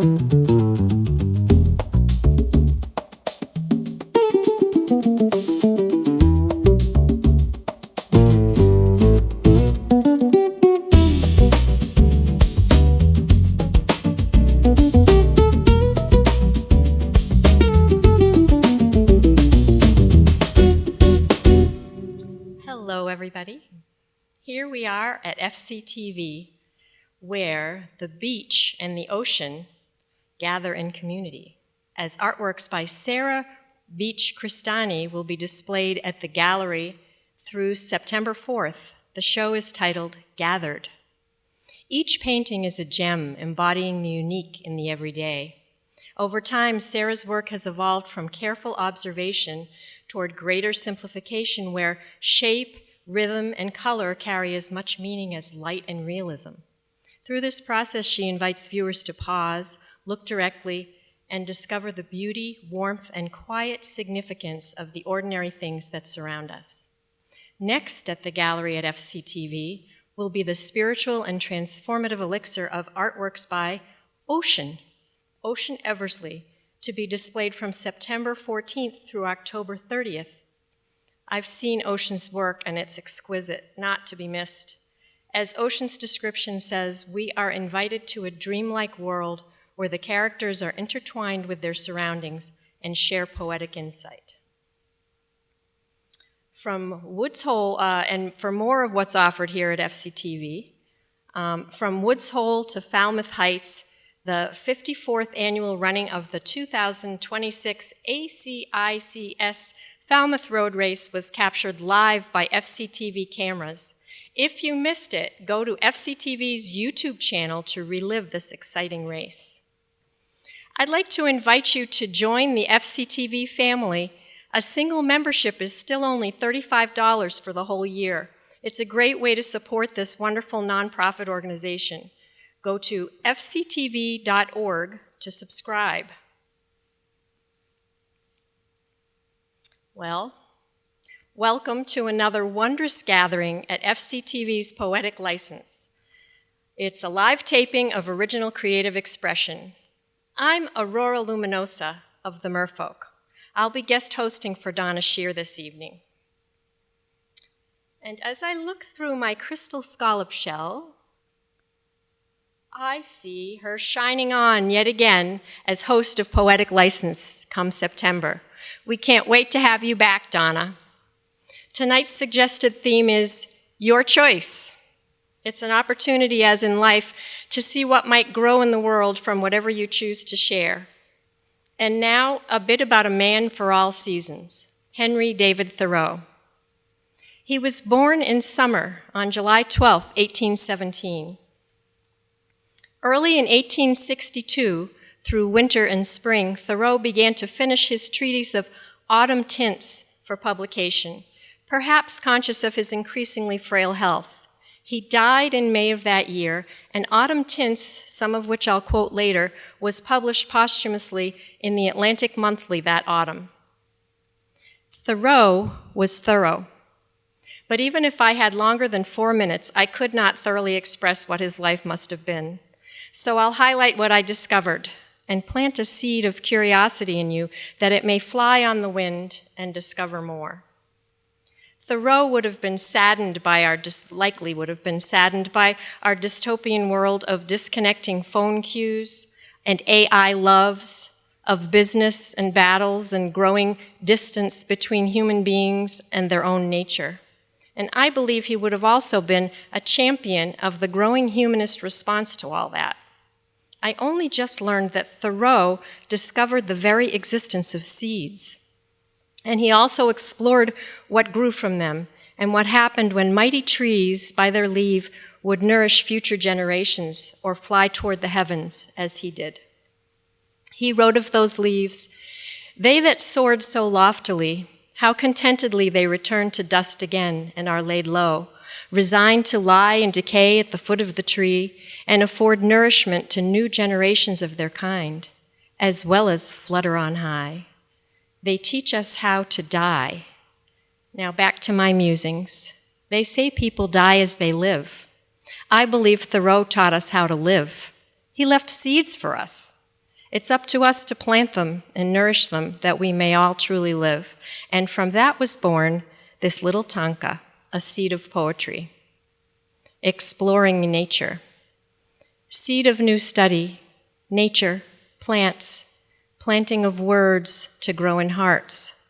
Hello, everybody. Here we are at FCTV, where the beach and the ocean gather in community, as artworks by Sarah Beach Cristani will be displayed at the gallery through September 4th. The show is titled Gathered. Each painting is a gem embodying the unique in the everyday. Over time, Sarah's work has evolved from careful observation toward greater simplification, where shape, rhythm, and color carry as much meaning as light and realism. Through this process, she invites viewers to pause, look directly, and discover the beauty, warmth, and quiet significance of the ordinary things that surround us. Next at the gallery at FCTV will be the spiritual and transformative elixir of artworks by Ocean Eversley, to be displayed from September 14th through October 30th. I've seen Ocean's work, and it's exquisite, not to be missed. As Ocean's description says, we are invited to a dreamlike world where the characters are intertwined with their surroundings and share poetic insight. From Woods Hole, and for more of what's offered here at FCTV, from Woods Hole to Falmouth Heights, the 54th annual running of the 2026 ACICS Falmouth Road Race was captured live by FCTV cameras. If you missed it, go to FCTV's YouTube channel to relive this exciting race. I'd like to invite you to join the FCTV family. A single membership is still only $35 for the whole year. It's a great way to support this wonderful nonprofit organization. Go to fctv.org to subscribe. Well, welcome to another wondrous gathering at FCTV's Poetic License. It's a live taping of original creative expression. I'm Aurora Luminosa of the Merfolk. I'll be guest hosting for Donna Shear this evening. And as I look through my crystal scallop shell, I see her shining on yet again as host of Poetic License come September. We can't wait to have you back, Donna. Tonight's suggested theme is your choice. It's an opportunity, as in life, to see what might grow in the world from whatever you choose to share. And now, a bit about a man for all seasons, Henry David Thoreau. He was born in summer on July 12, 1817. Early in 1862, through winter and spring, Thoreau began to finish his treatise of Autumn Tints for publication, perhaps conscious of his increasingly frail health. He died in May of that year, and Autumn Tints, some of which I'll quote later, was published posthumously in the Atlantic Monthly that autumn. Thoreau was thorough. But even if I had longer than 4 minutes, I could not thoroughly express what his life must have been. So I'll highlight what I discovered and plant a seed of curiosity in you that it may fly on the wind and discover more. Thoreau would have been saddened by our dystopian world of disconnecting phone cues and AI loves, of business and battles and growing distance between human beings and their own nature. And I believe he would have also been a champion of the growing humanist response to all that. I only just learned that Thoreau discovered the very existence of seeds. And he also explored what grew from them and what happened when mighty trees, by their leave, would nourish future generations or fly toward the heavens as he did. He wrote of those leaves, "They that soared so loftily, how contentedly they return to dust again and are laid low, resigned to lie and decay at the foot of the tree and afford nourishment to new generations of their kind, as well as flutter on high. They teach us how to die." Now back to my musings. They say people die as they live. I believe Thoreau taught us how to live. He left seeds for us. It's up to us to plant them and nourish them that we may all truly live. And from that was born this little tanka, a seed of poetry, exploring nature, seed of new study, nature, plants, planting of words to grow in hearts.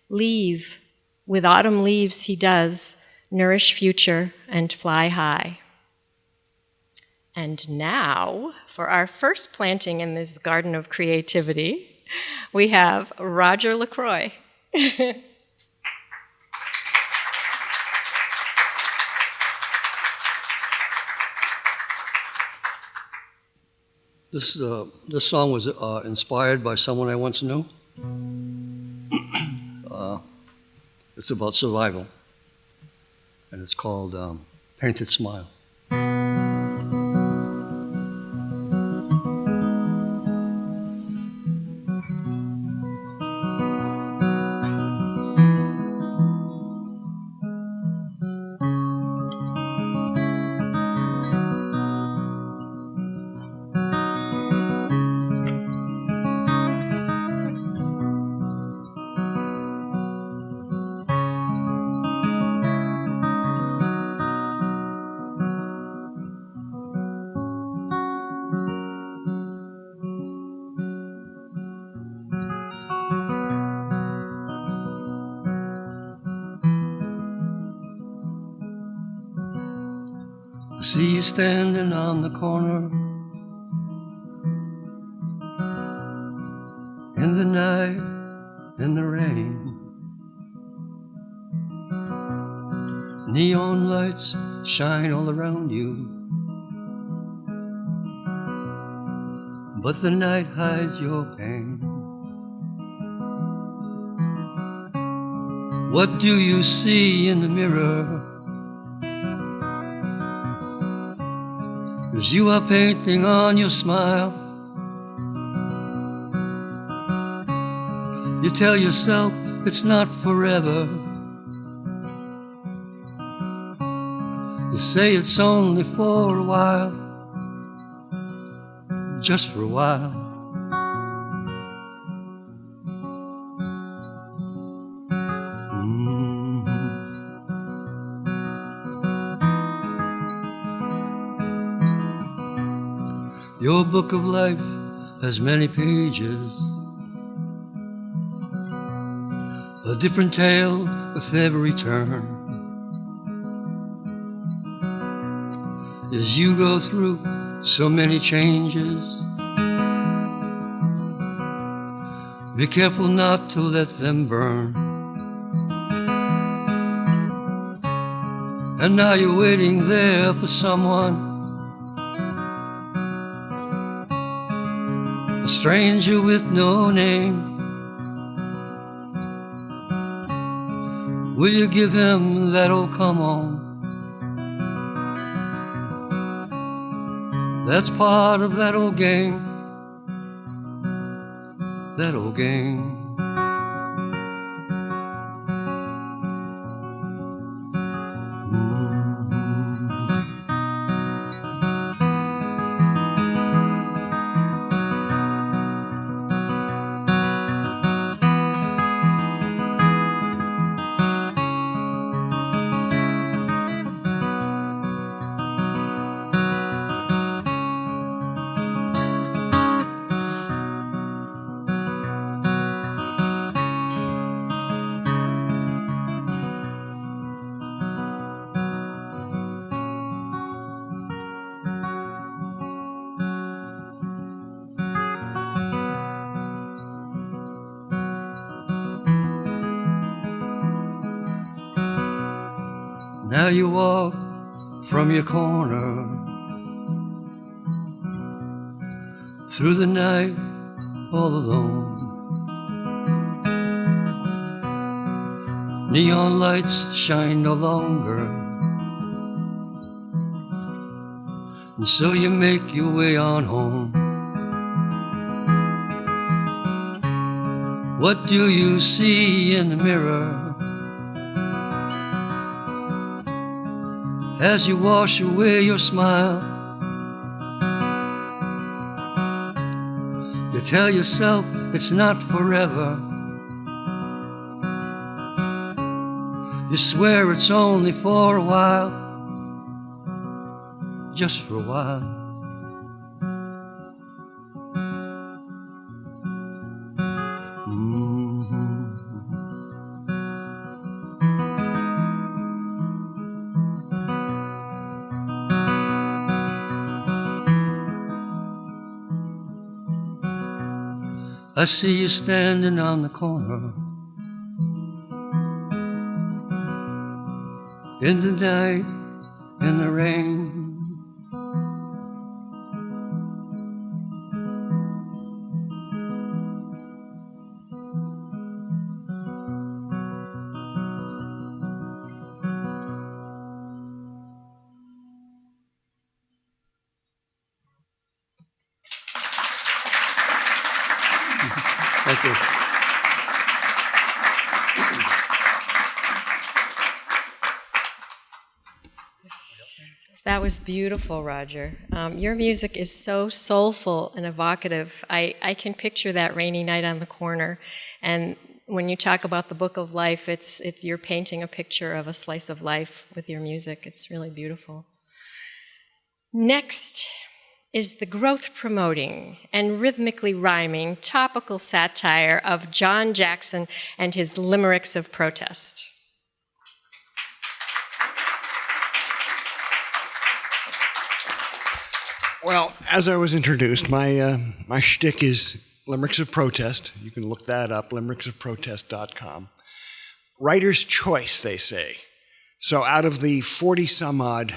Leave, with autumn leaves he does, nourish future and fly high. And now, for our first planting in this garden of creativity, we have Roger LaCroix. This song was inspired by someone I once knew. It's about survival, and it's called Painted Smile. I see you standing on the corner in the night, in the rain. Neon lights shine all around you, but the night hides your pain. What do you see in the mirror? As you are painting on your smile, you tell yourself it's not forever. You say it's only for a while, just for a while. Your book of life has many pages, a different tale with every turn. As you go through so many changes, be careful not to let them burn. And now you're waiting there for someone, a stranger with no name. Will you give him that old come on? That's part of that old game, that old game. Now you walk from your corner through the night all alone. Neon lights shine no longer, and so you make your way on home. What do you see in the mirror as you wash away your smile? You tell yourself it's not forever. You swear it's only for a while, just for a while. I see you standing on the corner in the night, in the rain. Thank you. That was beautiful, Roger. Your music is so soulful and evocative. I can picture that rainy night on the corner. And when you talk about the book of life, it's you're painting a picture of a slice of life with your music. It's really beautiful. Next is the growth-promoting and rhythmically rhyming topical satire of John Jackson and his limericks of protest. Well, as I was introduced, my shtick is limericks of protest. You can look that up, limericksofprotest.com. Writer's choice, they say. So out of the 40-some-odd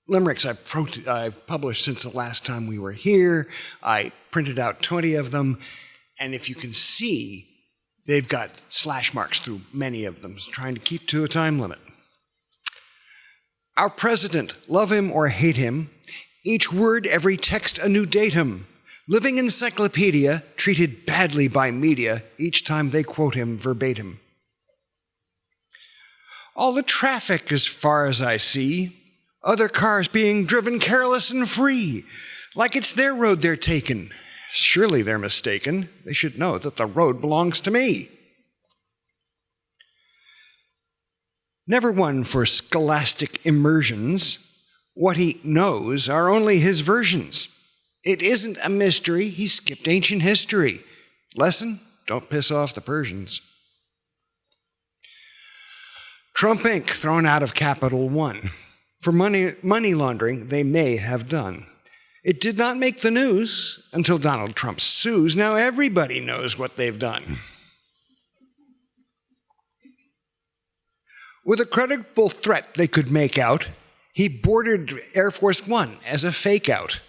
limericks I've published since the last time we were here, I printed out 20 of them, and if you can see, they've got slash marks through many of them, trying to keep to a time limit. Our president, love him or hate him, each word, every text a new datum, living encyclopedia, treated badly by media each time they quote him verbatim. All the traffic as far as I see, other cars being driven careless and free, like it's their road they're taking. Surely they're mistaken. They should know that the road belongs to me. Never one for scholastic immersions. What he knows are only his versions. It isn't a mystery, he skipped ancient history. Lesson? Don't piss off the Persians. Trump Inc. thrown out of Capital One. For money laundering, they may have done. It did not make the news until Donald Trump sues. Now everybody knows what they've done. With a credible threat they could make out, he boarded Air Force One as a fake-out.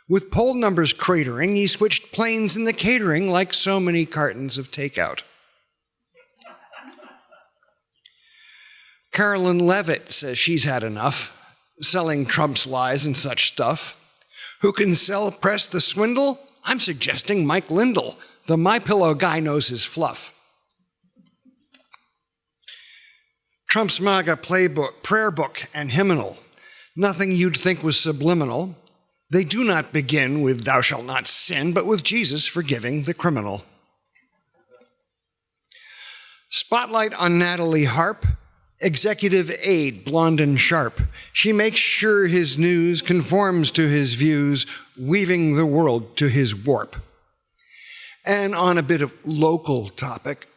With poll numbers cratering, he switched planes in the catering like so many cartons of takeout. Carolyn Levitt says she's had enough, selling Trump's lies and such stuff. Who can sell press the swindle? I'm suggesting Mike Lindell. The MyPillow guy knows his fluff. Trump's MAGA playbook, prayer book, and hymnal. Nothing you'd think was subliminal. They do not begin with thou shalt not sin, but with Jesus forgiving the criminal. Spotlight on Natalie Harp, executive aide, blonde and sharp. She makes sure his news conforms to his views, weaving the world to his warp. And on a bit of local topic,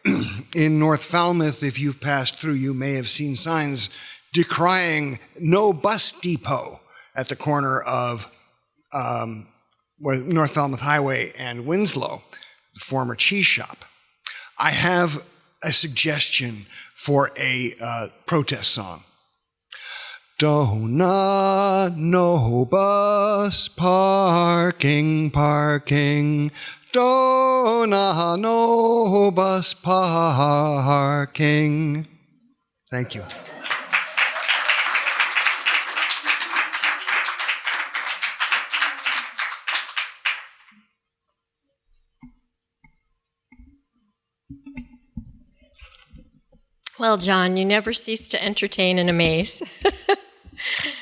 in North Falmouth, if you've passed through, you may have seen signs decrying no bus depot at the corner of North Falmouth Highway and Winslow, the former cheese shop. I have a suggestion for a protest song. Donut, no bus parking. Donut, no bus parking. Thank you. Well, John, you never cease to entertain and amaze.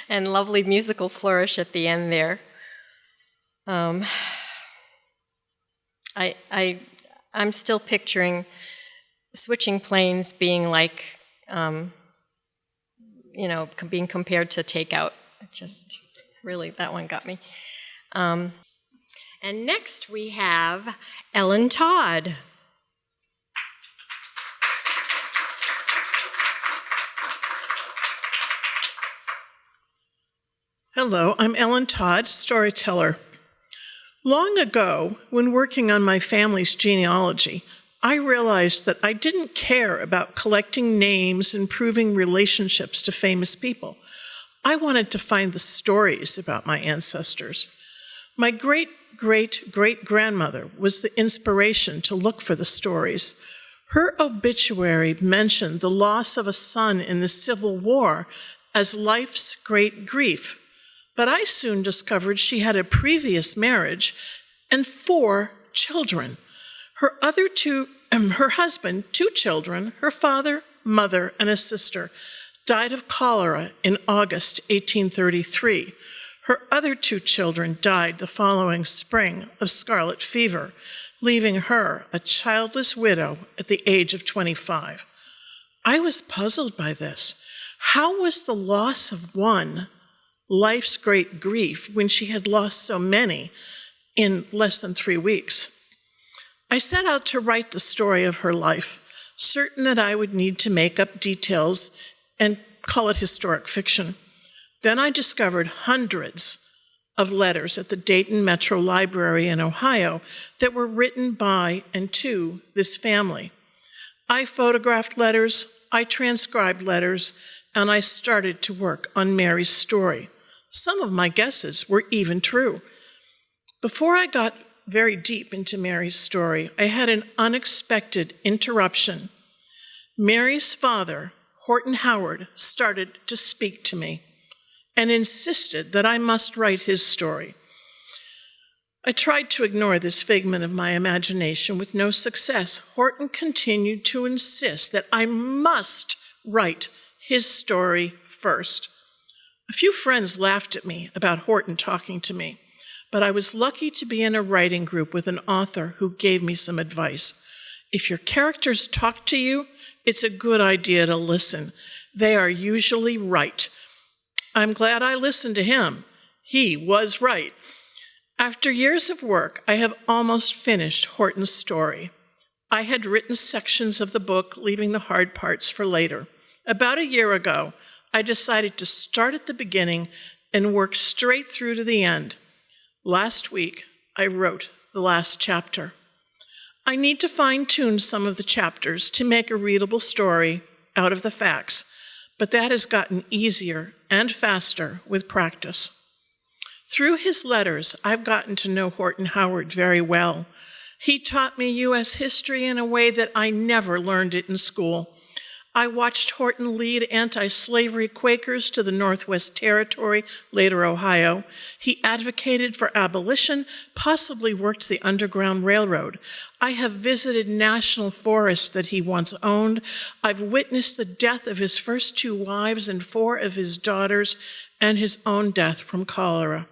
And lovely musical flourish at the end there. I'm still picturing switching planes being like, being compared to takeout. Just really, that one got me. And next we have Ellen Todd. Hello, I'm Ellen Todd, storyteller. Long ago, when working on my family's genealogy, I realized that I didn't care about collecting names and proving relationships to famous people. I wanted to find the stories about my ancestors. My great-great-great-grandmother was the inspiration to look for the stories. Her obituary mentioned the loss of a son in the Civil War as life's great grief. But I soon discovered she had a previous marriage and 4 children. Her husband, 2 children, her father, mother, and a sister, died of cholera in August 1833. Her other 2 children died the following spring of scarlet fever, leaving her a childless widow at the age of 25. I was puzzled by this. How was the loss of one life's great grief when she had lost so many in less than 3 weeks? I set out to write the story of her life, certain that I would need to make up details and call it historic fiction. Then I discovered hundreds of letters at the Dayton Metro Library in Ohio that were written by and to this family. I photographed letters, I transcribed letters, and I started to work on Mary's story. Some of my guesses were even true. Before I got very deep into Mary's story, I had an unexpected interruption. Mary's father, Horton Howard, started to speak to me and insisted that I must write his story. I tried to ignore this figment of my imagination with no success. Horton continued to insist that I must write his story first. A few friends laughed at me about Horton talking to me, but I was lucky to be in a writing group with an author who gave me some advice. If your characters talk to you, it's a good idea to listen. They are usually right. I'm glad I listened to him. He was right. After years of work, I have almost finished Horton's story. I had written sections of the book, leaving the hard parts for later. About a year ago, I decided to start at the beginning and work straight through to the end. Last week, I wrote the last chapter. I need to fine-tune some of the chapters to make a readable story out of the facts, but that has gotten easier and faster with practice. Through his letters, I've gotten to know Horton Howard very well. He taught me U.S. history in a way that I never learned it in school. I watched Horton lead anti-slavery Quakers to the Northwest Territory, later Ohio. He advocated for abolition, possibly worked the Underground Railroad. I have visited national forests that he once owned. I've witnessed the death of his first 2 wives and 4 of his daughters, and his own death from cholera.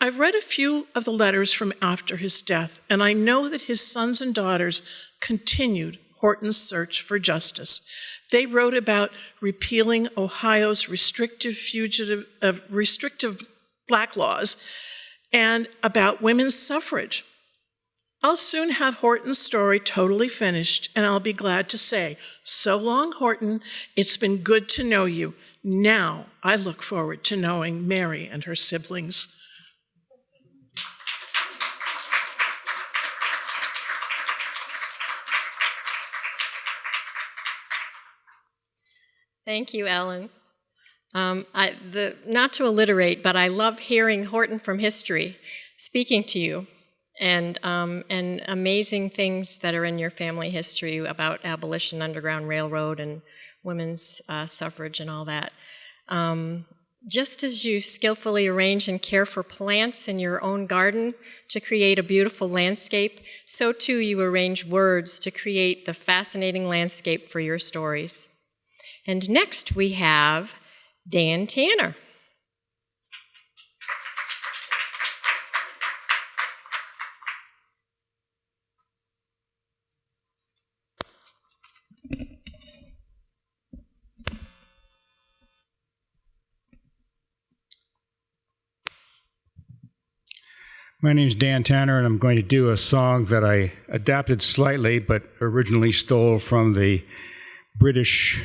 I've read a few of the letters from after his death, and I know that his sons and daughters continued Horton's search for justice. They wrote about repealing Ohio's restrictive black laws and about women's suffrage. I'll soon have Horton's story totally finished, and I'll be glad to say, so long, Horton. It's been good to know you. Now I look forward to knowing Mary and her siblings. Thank you, Ellen. Not to alliterate, but I love hearing Horton from history speaking to you, and amazing things that are in your family history about abolition, Underground Railroad, and women's suffrage and all that. Just as you skillfully arrange and care for plants in your own garden to create a beautiful landscape, so too you arrange words to create the fascinating landscape for your stories. And next we have Dan Tanner. My name's Dan Tanner, and I'm going to do a song that I adapted slightly, but originally stole from the British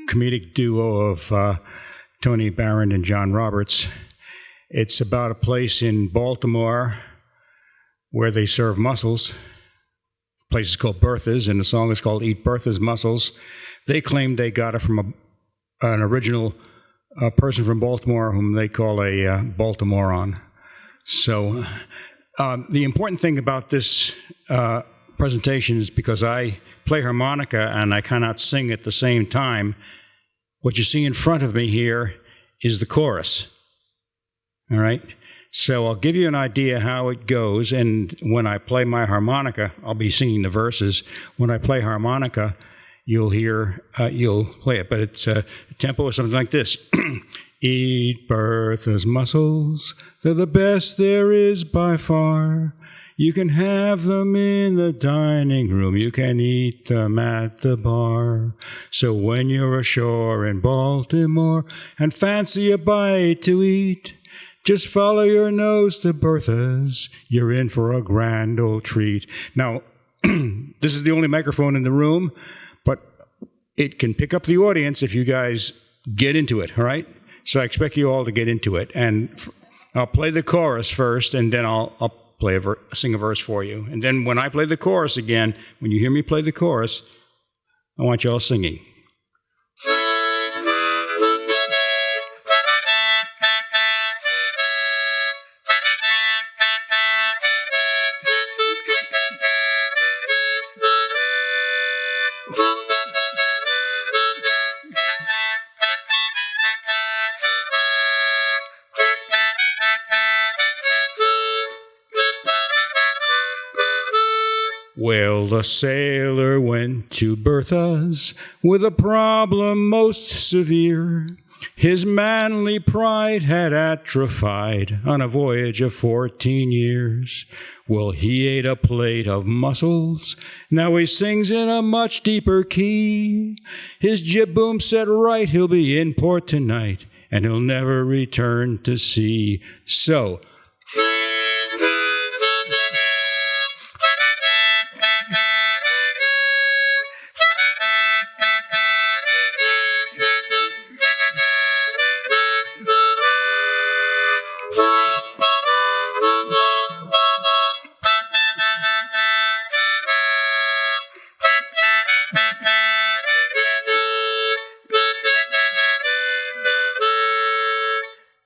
comedic duo of Tony Barron and John Roberts. It's about a place in Baltimore where they serve mussels. The place is called Bertha's, and the song is called Eat Bertha's Mussels. They claim they got it from an original person from Baltimore whom they call a Baltimorean. So the important thing about this presentation is because I play harmonica and I cannot sing at the same time, what you see in front of me here is the chorus. All right? So I'll give you an idea how it goes, and when I play my harmonica, I'll be singing the verses. When I play harmonica, you'll play it, but it's a tempo is something like this. Eat Bertha's mussels, they're the best there is by far. You can have them in the dining room, you can eat them at the bar. So when you're ashore in Baltimore and fancy a bite to eat, just follow your nose to Bertha's, you're in for a grand old treat. Now, this is the only microphone in the room, but it can pick up the audience if you guys get into it, all right? So I expect you all to get into it. And I'll play the chorus first, and then I'll sing a verse for you. And then when I play the chorus again, when you hear me play the chorus, I want you all singing. Well, the sailor went to Bertha's with a problem most severe. His manly pride had atrophied on a voyage of 14 years. Well, he ate a plate of mussels. Now he sings in a much deeper key. His jib boom set right, he'll be in port tonight, and he'll never return to sea. So,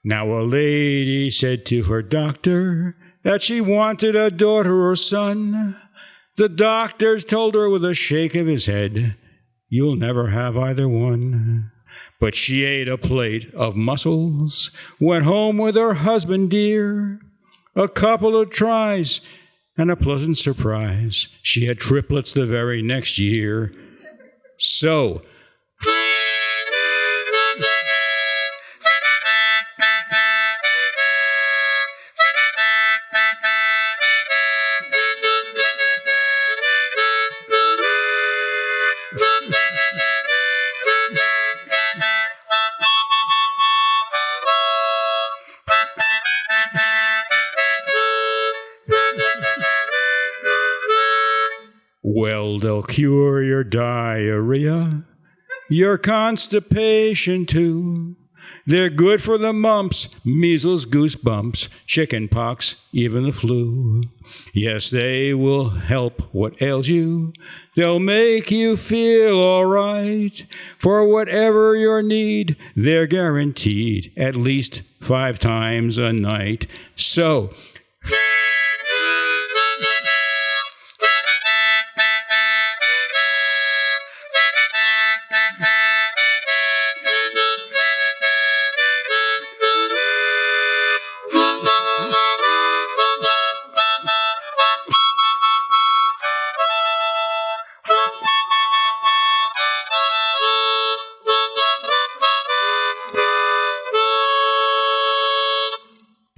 now a lady said to her doctor that she wanted a daughter or son. The doctor told her with a shake of his head, "You'll never have either one." But she ate a plate of mussels, went home with her husband dear. A couple of tries and a pleasant surprise. She had triplets the very next year. So, well, they'll cure your diarrhea, your constipation too. They're good for the mumps, measles, goosebumps, chicken pox, even the flu. Yes, they will help what ails you. They'll make you feel all right. For whatever your need, they're guaranteed at least 5 times a night. So,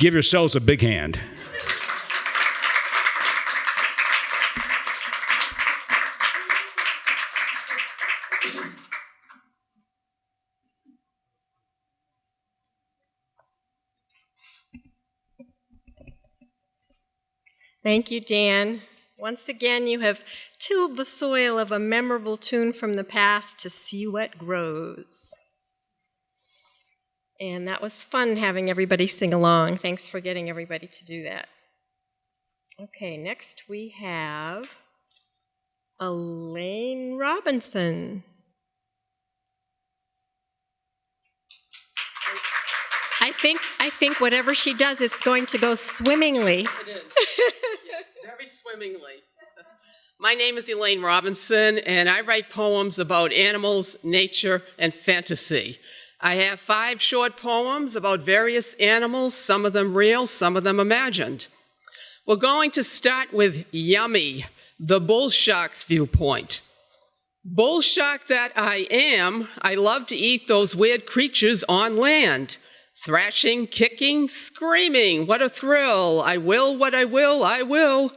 give yourselves a big hand. Thank you, Dan. Once again, you have tilled the soil of a memorable tune from the past to see what grows. And that was fun having everybody sing along. Thanks for getting everybody to do that. Okay, next we have Elaine Robinson. I think whatever she does, it's going to go swimmingly. It is. Yes, very swimmingly. My name is Elaine Robinson, and I write poems about animals, nature, and fantasy. I have 5 short poems about various animals, some of them real, some of them imagined. We're going to start with Yummy, the bull shark's viewpoint. Bull shark that I am, I love to eat those weird creatures on land. Thrashing, kicking, screaming, what a thrill. I will what I will, I will.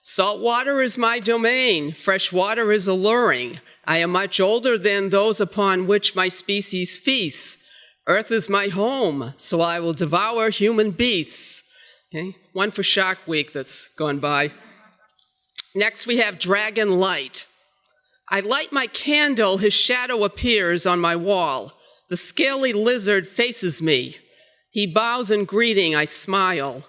Salt water is my domain. Fresh water is alluring. I am much older than those upon which my species feasts. Earth is my home, so I will devour human beasts. Okay? One for Shark Week that's gone by. Next we have Dragon Light. I light my candle, his shadow appears on my wall. The scaly lizard faces me. He bows in greeting, I smile.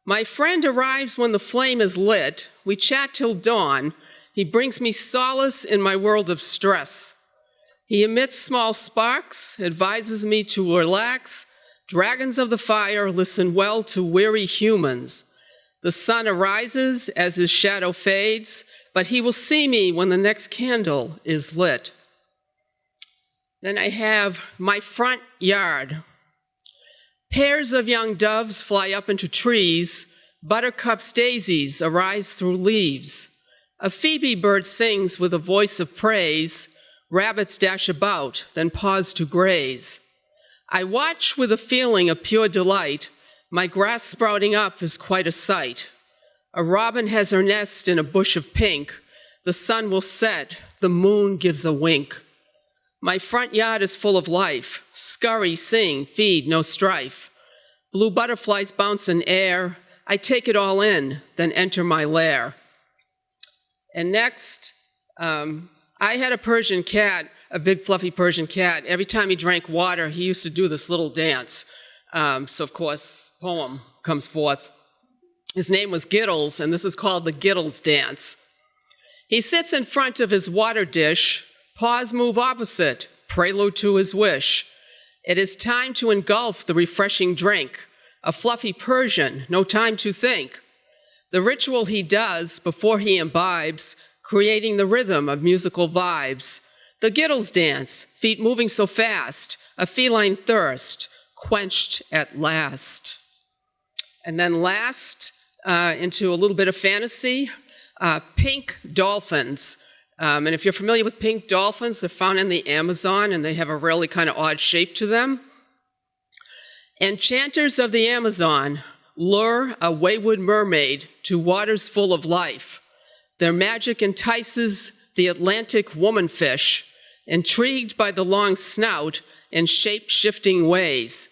My friend arrives when the flame is lit. We chat till dawn. He brings me solace in my world of stress. He emits small sparks, advises me to relax. Dragons of the fire listen well to weary humans. The sun arises as his shadow fades, but he will see me when the next candle is lit. Then I have my front yard. Pairs of young doves fly up into trees. Buttercups, daisies arise through leaves. A phoebe bird sings with a voice of praise. Rabbits dash about, then pause to graze. I watch with a feeling of pure delight. My grass sprouting up is quite a sight. A robin has her nest in a bush of pink. The sun will set, the moon gives a wink. My front yard is full of life. Scurry, sing, feed, no strife. Blue butterflies bounce in air. I take it all in, then enter my lair. And next, I had a Persian cat, a big fluffy Persian cat. Every time he drank water, he used to do this little dance. So of course, poem comes forth. His name was Giddles, and this is called the Giddles dance. He sits in front of his water dish. Paws move opposite, prelude to his wish. It is time to engulf the refreshing drink. A fluffy Persian, no time to think. The ritual he does before he imbibes, creating the rhythm of musical vibes. The Giddles dance, feet moving so fast, a feline thirst, quenched at last. And then last, into a little bit of fantasy, pink dolphins. And if you're familiar with pink dolphins, they're found in the Amazon, and they have a really kind of odd shape to them. Enchanters of the Amazon lure a wayward mermaid to waters full of life. Their magic entices the Atlantic womanfish, intrigued by the long snout and shape-shifting ways.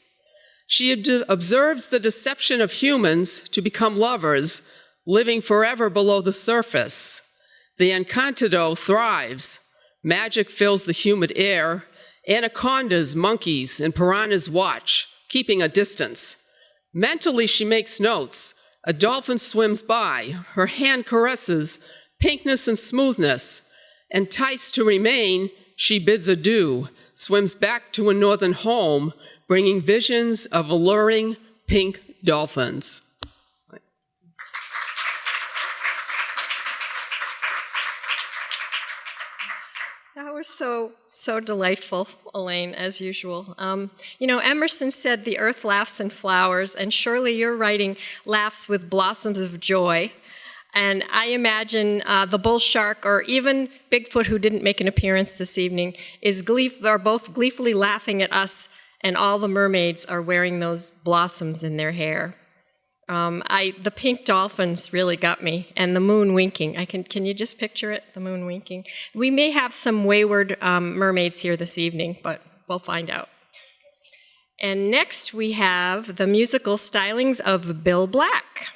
She observes the deception of humans to become lovers, living forever below the surface. The Encantado thrives. Magic fills the humid air. Anacondas, monkeys, and piranhas watch, keeping a distance. Mentally, she makes notes. A dolphin swims by. Her hand caresses pinkness and smoothness. Enticed to remain, she bids adieu, swims back to a northern home, bringing visions of alluring pink dolphins. That was so delightful, Elaine, as usual. Emerson said the earth laughs in flowers, and surely your writing laughs with blossoms of joy. And I imagine the bull shark, or even Bigfoot, who didn't make an appearance this evening, are both gleefully laughing at us, and all the mermaids are wearing those blossoms in their hair. The pink dolphins really got me, and the moon winking. Can you just picture it, the moon winking? We may have some wayward mermaids here this evening, but we'll find out. And next we have the musical stylings of Bill Black.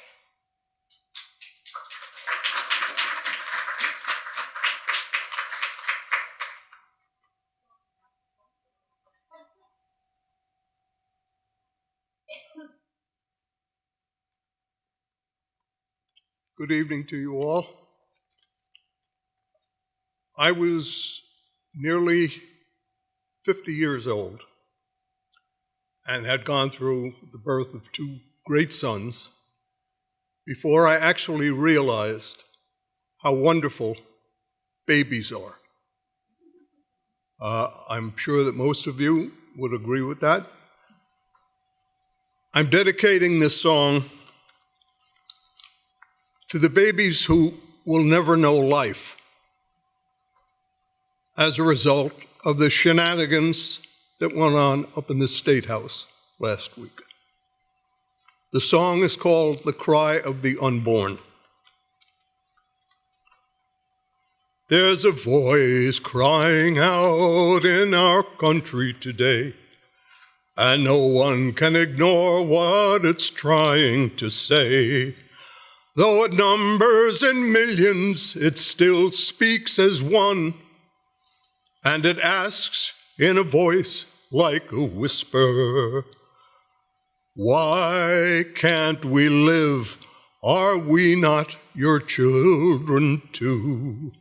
Good evening to you all. I was nearly 50 years old and had gone through the birth of two great sons before I actually realized how wonderful babies are. I'm sure that most of you would agree with that. I'm dedicating this song to the babies who will never know life as a result of the shenanigans that went on up in the State House last week. The song is called "The Cry of the Unborn." There's a voice crying out in our country today, and no one can ignore what it's trying to say. Though it numbers in millions, it still speaks as one, and it asks in a voice like a whisper, "Why can't we live? Are we not your children too?"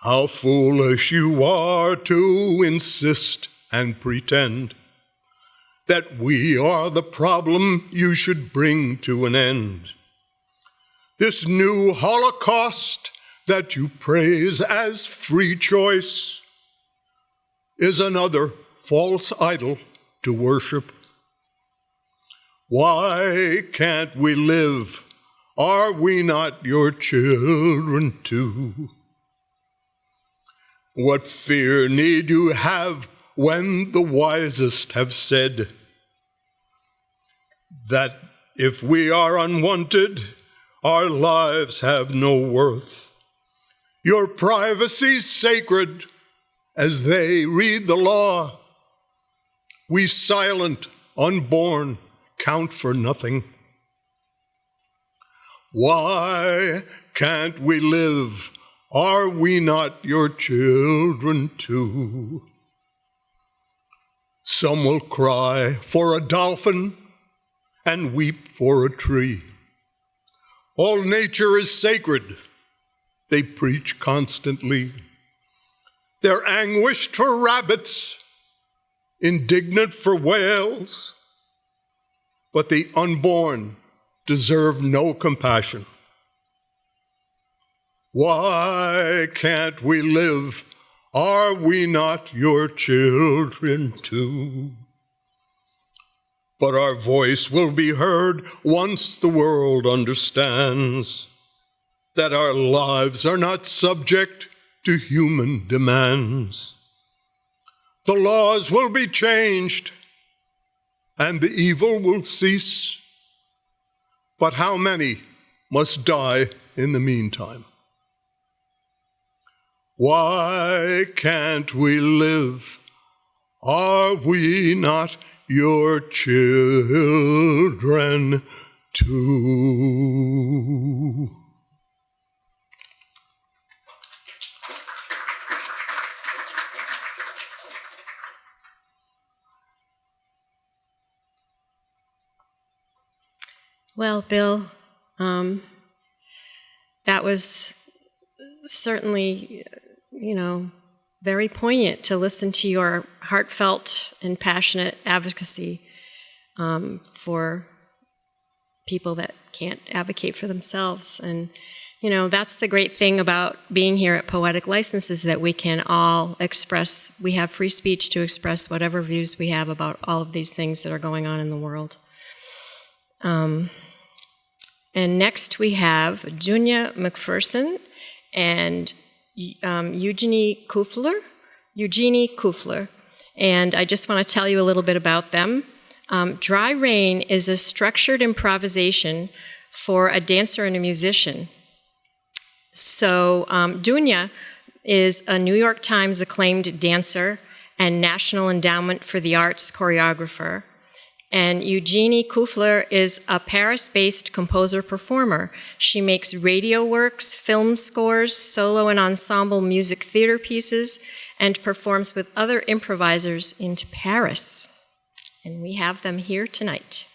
How foolish you are to insist and pretend that we are the problem you should bring to an end. This new Holocaust that you praise as free choice is another false idol to worship. Why can't we live? Are we not your children too? What fear need you have when the wisest have said that if we are unwanted, our lives have no worth? Your privacy's sacred as they read the law. We silent, unborn, count for nothing. Why can't we live? Are we not your children too? Some will cry for a dolphin and weep for a tree. All nature is sacred, they preach constantly. They're anguished for rabbits, indignant for whales, but the unborn deserve no compassion. Why can't we live? Are we not your children too? But our voice will be heard once the world understands that our lives are not subject to human demands. The laws will be changed and the evil will cease. But how many must die in the meantime? Why can't we live? Are we not your children too? Well, Bill, that was certainly, very poignant to listen to your heartfelt and passionate advocacy for people that can't advocate for themselves. And, that's the great thing about being here at Poetic License is that we can all express, we have free speech to express whatever views we have about all of these things that are going on in the world. And next we have Dunya McPherson and Eugenie Kufler. And I just want to tell you a little bit about them. Dry Rain is a structured improvisation for a dancer and a musician. So Dunya is a New York Times acclaimed dancer and National Endowment for the Arts choreographer. And Eugenie Kufler is a Paris-based composer-performer. She makes radio works, film scores, solo and ensemble music theater pieces, and performs with other improvisers in Paris. and we have them here tonight.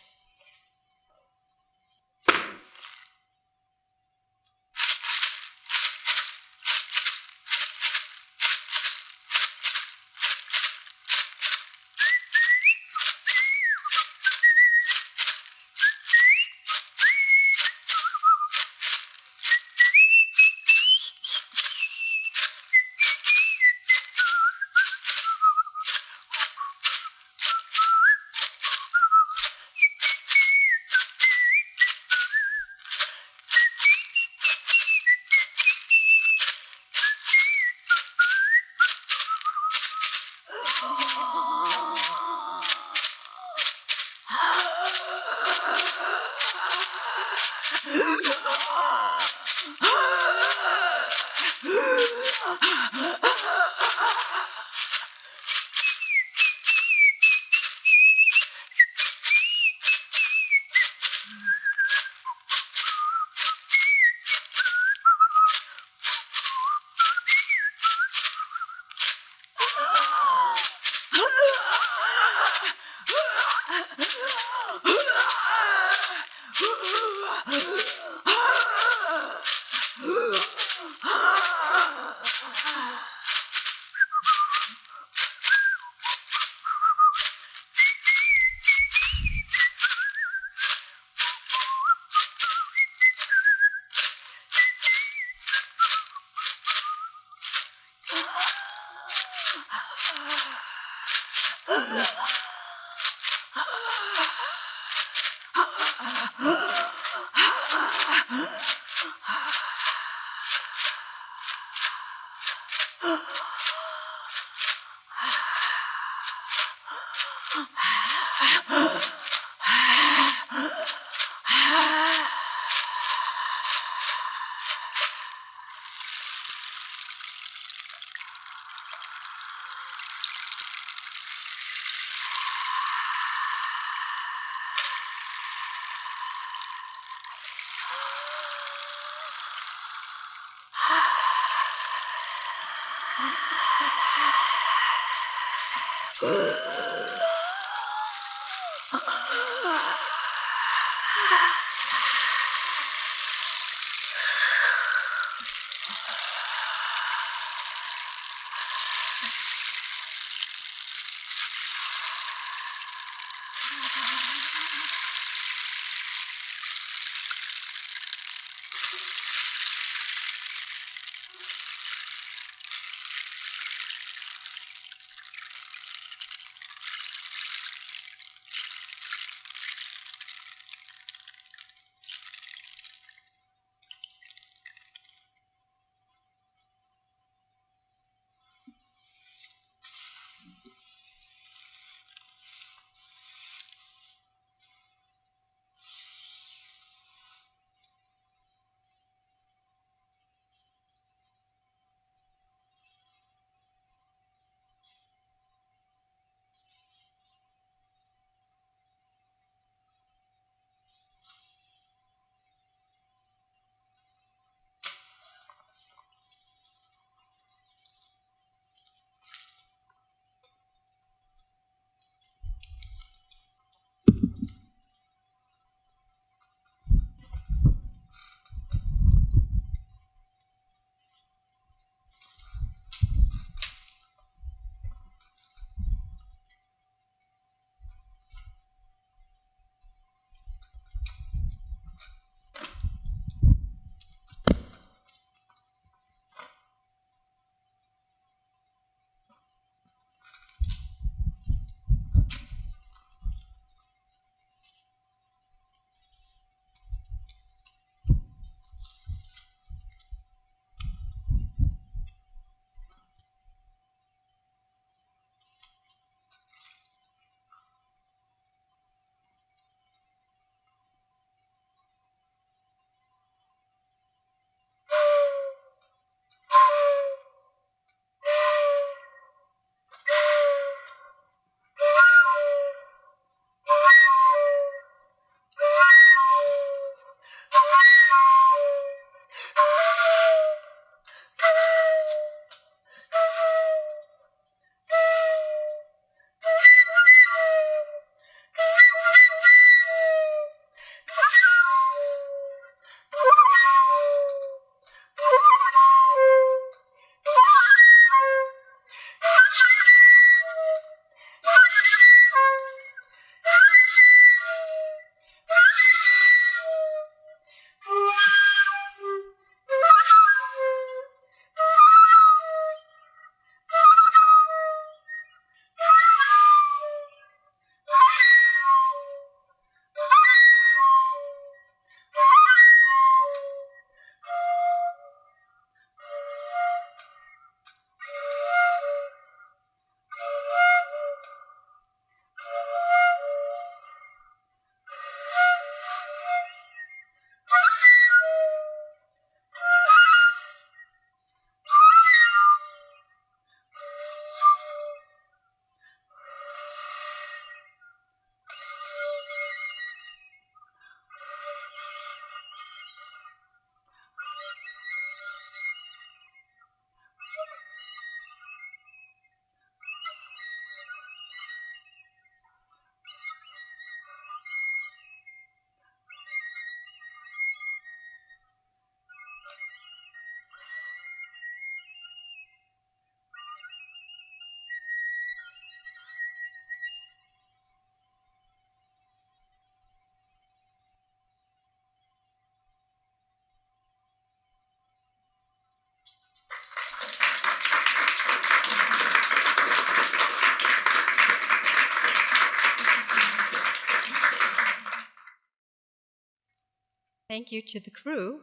thank you to the crew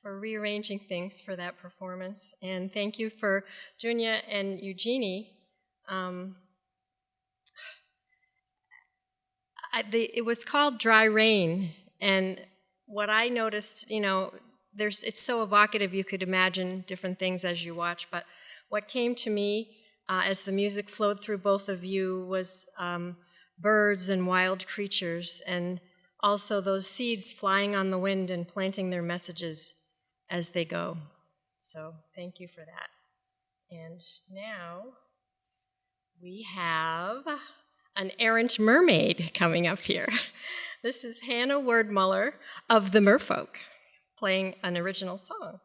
for rearranging things for that performance. And thank you for Junia and Eugenie. It was called Dry Rain, and what I noticed, it's so evocative you could imagine different things as you watch, but what came to me as the music flowed through both of you was birds and wild creatures, and also those seeds flying on the wind and planting their messages as they go. So thank you for that. And now we have an errant mermaid coming up here. This is Hannah Wordmuller of the Merfolk, playing an original song.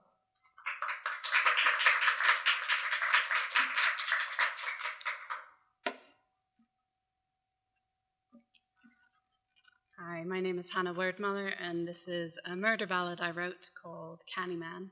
Hi, my name is Hannah Wordmuller, and this is a murder ballad I wrote called Candyman.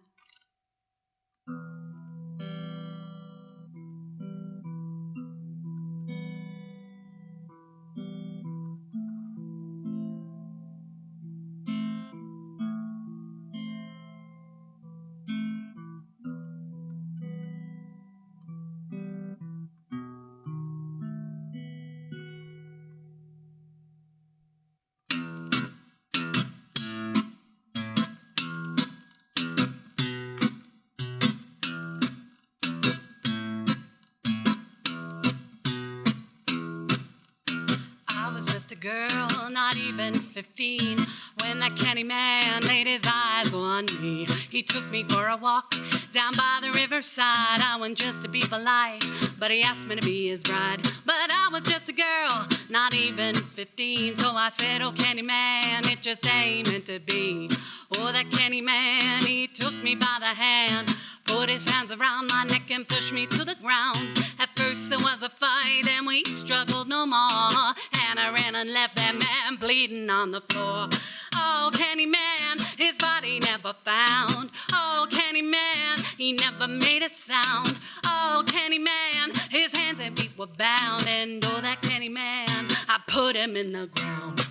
Girl, not even 15, when that Candyman laid his eyes on me. He took me for a walk down by the riverside. I went just to be polite, but he asked me to be his bride. But I was just a girl, not even 15, so I said, oh Candyman, it just ain't meant to be. Oh, that Candyman, he took me by the hand, put his hands around my neck and pushed me to the ground. At first there was a fight and we struggled no more, and I ran and left that man bleeding on the floor. Oh, Candyman, his body never found. Oh, Candyman, he never made a sound. Oh, Candyman, his hands and feet were bound, and oh, that Candyman, I put him in the ground.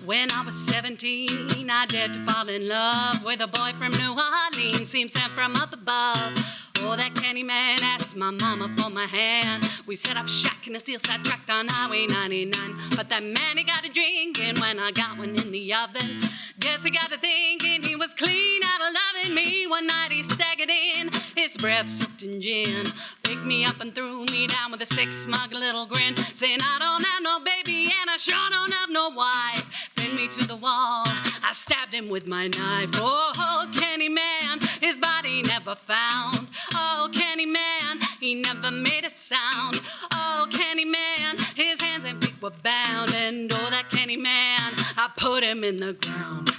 When I was 17, I dared to fall in love with a boy from New Orleans, seemed sent from up above. Oh, that Candyman asked my mama for my hand. We set up shack in a steel side track on Highway 99. But that man, he got a drinking when I got one in the oven. Guess he got to thinking he was clean out of loving me. One night he staggered in, his breath soaked in gin, picked me up and threw me down with a sick, smug little grin, saying I don't have no baby and I sure don't have no wife. Pinned me to the wall, I stabbed him with my knife. Oh, Candyman, his body never found. Oh, Candyman, he never made a sound. Oh, Candyman, his hands and feet were bound, and oh, that Candyman, I put him in the ground.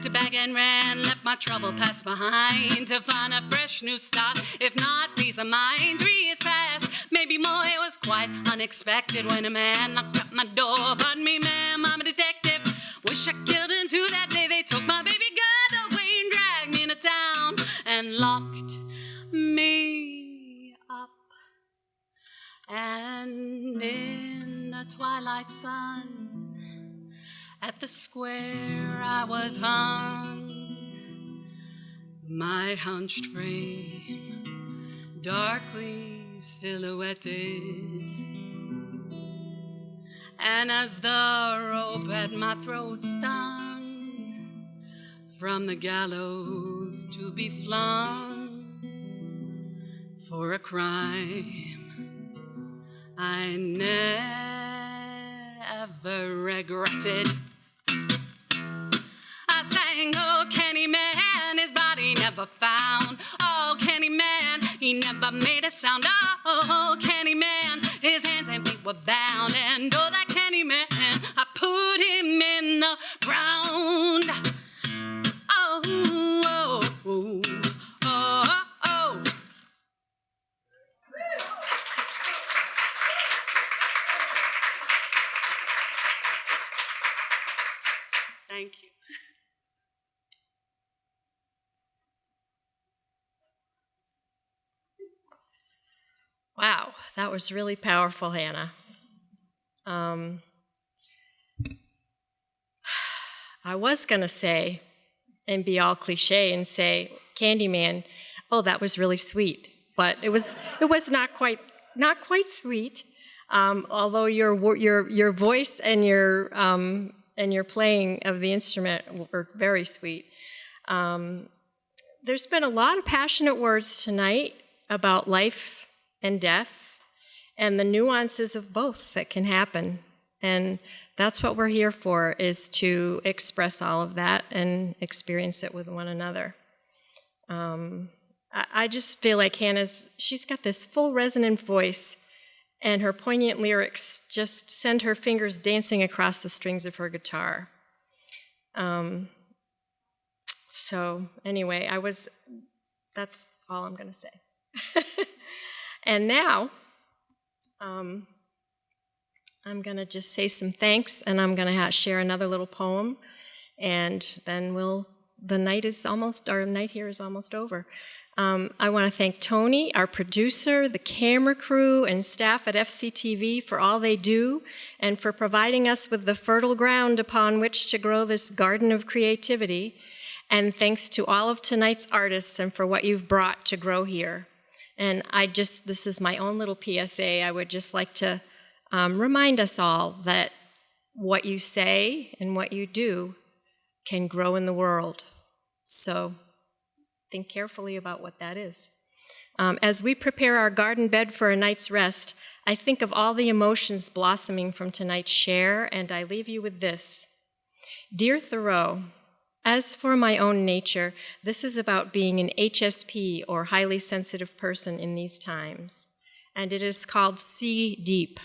A bag and ran, left my trouble pass behind to find a fresh new start, if not peace of mind. 3 years passed, maybe more, it was quite unexpected when a man knocked at my door. Pardon me, ma'am, I'm a detective. Wish I killed him too that day. They took my baby girl away and dragged me into town and locked me up. And in the twilight sun, at the square I was hung, my hunched frame darkly silhouetted, and as the rope at my throat stung, from the gallows to be flung for a crime I never regretted. I sang, oh, Candyman, his body never found. Oh, Candyman, he never made a sound. Oh, Candyman, his hands and feet were bound. And oh, that Candyman, I put him in the ground. Oh, oh, oh, oh, oh. Wow, that was really powerful, Hannah. I was going to say, and be all cliche and say, Candyman, oh, that was really sweet. But it was not quite sweet. Although your voice and your playing of the instrument were very sweet. There's been a lot of passionate words tonight about life and death and the nuances of both that can happen. And that's what we're here for, is to express all of that and experience it with one another. I just feel like she's got this full resonant voice, and her poignant lyrics just send her fingers dancing across the strings of her guitar. So anyway, that's all I'm going to say. And now, I'm going to just say some thanks, and I'm going to share another little poem, and then the night here is almost over. I want to thank Tony, our producer, the camera crew, and staff at FCTV for all they do, and for providing us with the fertile ground upon which to grow this garden of creativity. And thanks to all of tonight's artists and for what you've brought to grow here. And this is my own little PSA. I would just like to remind us all that what you say and what you do can grow in the world. So think carefully about what that is. As we prepare our garden bed for a night's rest, I think of all the emotions blossoming from tonight's share, and I leave you with this. Dear Thoreau, as for my own nature, this is about being an HSP, or highly sensitive person, in these times, and it is called Sea Deep.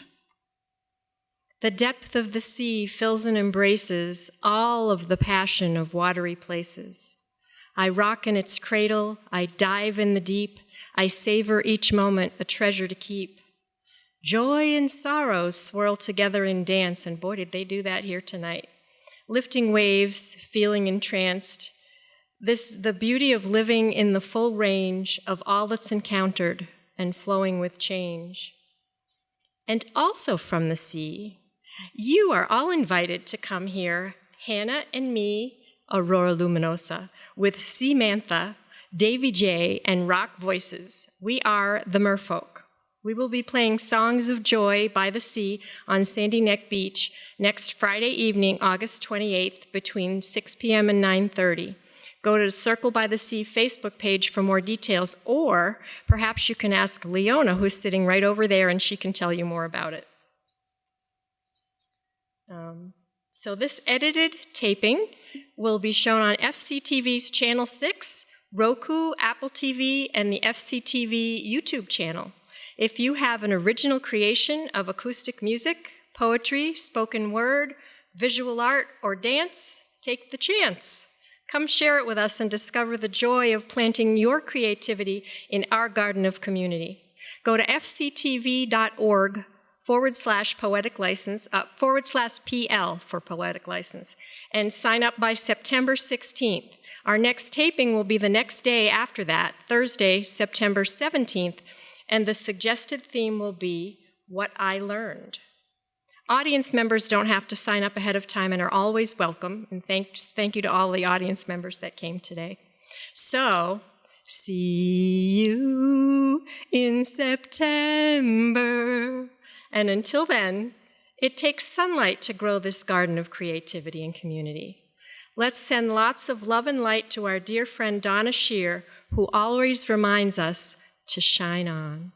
The depth of the sea fills and embraces all of the passion of watery places. I rock in its cradle, I dive in the deep, I savor each moment, a treasure to keep. Joy and sorrow swirl together in dance, and boy, did they do that here tonight. Lifting waves, feeling entranced. The beauty of living in the full range of all that's encountered and flowing with change. And also from the sea, you are all invited to come here, Hannah and me, Aurora Luminosa, with Sea Mantha, Davy J, and rock voices. We are the Merfolk. We will be playing Songs of Joy by the Sea on Sandy Neck Beach next Friday evening, August 28th, between 6 p.m. and 9:30. Go to the Circle by the Sea Facebook page for more details, or perhaps you can ask Leona, who's sitting right over there, and she can tell you more about it. So this edited taping will be shown on FCTV's Channel 6, Roku, Apple TV, and the FCTV YouTube channel. If you have an original creation of acoustic music, poetry, spoken word, visual art, or dance, take the chance. Come share it with us and discover the joy of planting your creativity in our garden of community. Go to fctv.org/poetic license, /PL for poetic license, and sign up by September 16th. Our next taping will be the next day after that, Thursday, September 17th, and the suggested theme will be What I Learned. Audience members don't have to sign up ahead of time and are always welcome, and thank you to all the audience members that came today. So, see you in September. And until then, it takes sunlight to grow this garden of creativity and community. Let's send lots of love and light to our dear friend Donna Shear, who always reminds us to shine on.